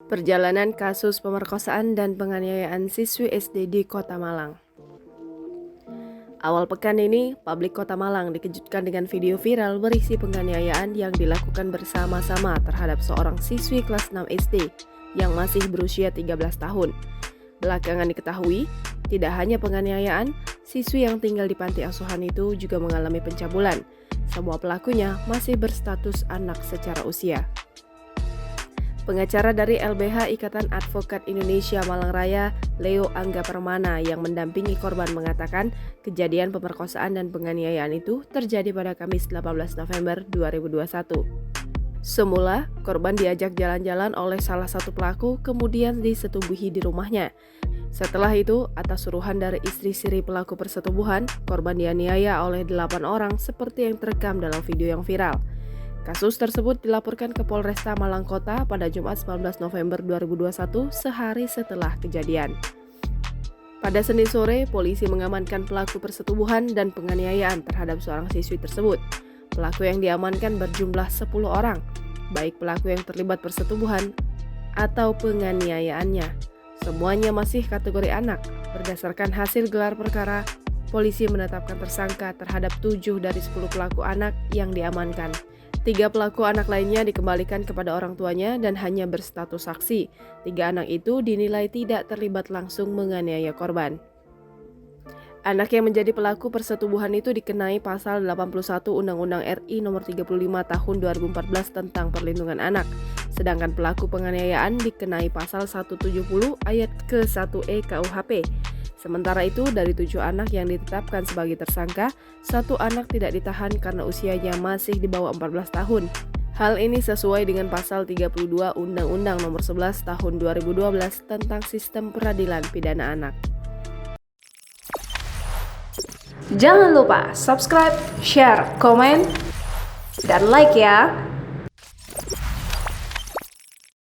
Perjalanan kasus pemerkosaan dan penganiayaan siswi SD di Kota Malang. Awal pekan ini, publik Kota Malang dikejutkan dengan video viral berisi penganiayaan yang dilakukan bersama-sama terhadap seorang siswi kelas 6 SD yang masih berusia 13 tahun. Belakangan diketahui, tidak hanya penganiayaan, siswi yang tinggal di panti asuhan itu juga mengalami pencabulan. Semua pelakunya masih berstatus anak secara usia. Pengacara dari LBH Ikatan Advokat Indonesia Malang Raya, Leo Angga Permana yang mendampingi korban mengatakan kejadian pemerkosaan dan penganiayaan itu terjadi pada Kamis 18 November 2021. Semula, korban diajak jalan-jalan oleh salah satu pelaku kemudian disetubuhi di rumahnya. Setelah itu, atas suruhan dari istri siri pelaku persetubuhan, korban dianiaya oleh 8 orang seperti yang terekam dalam video yang viral. Kasus tersebut dilaporkan ke Polresta Malang Kota pada Jumat 19 November 2021 sehari setelah kejadian. Pada Senin sore, polisi mengamankan pelaku persetubuhan dan penganiayaan terhadap seorang siswi tersebut. Pelaku yang diamankan berjumlah 10 orang, baik pelaku yang terlibat persetubuhan atau penganiayaannya. Semuanya masih kategori anak. Berdasarkan hasil gelar perkara, polisi menetapkan tersangka terhadap 7 dari 10 pelaku anak yang diamankan. 3 pelaku anak lainnya dikembalikan kepada orang tuanya dan hanya berstatus saksi. 3 anak itu dinilai tidak terlibat langsung menganiaya korban. Anak yang menjadi pelaku persetubuhan itu dikenai pasal 81 Undang-Undang RI Nomor 35 Tahun 2014 tentang Perlindungan Anak. Sedangkan pelaku penganiayaan dikenai pasal 170 ayat ke-1E KUHP. Sementara itu, dari 7 anak yang ditetapkan sebagai tersangka, 1 anak tidak ditahan karena usianya masih di bawah 14 tahun. Hal ini sesuai dengan pasal 32 Undang-Undang Nomor 11 Tahun 2012 tentang Sistem Peradilan Pidana Anak. Jangan lupa subscribe, share, komen, dan like ya!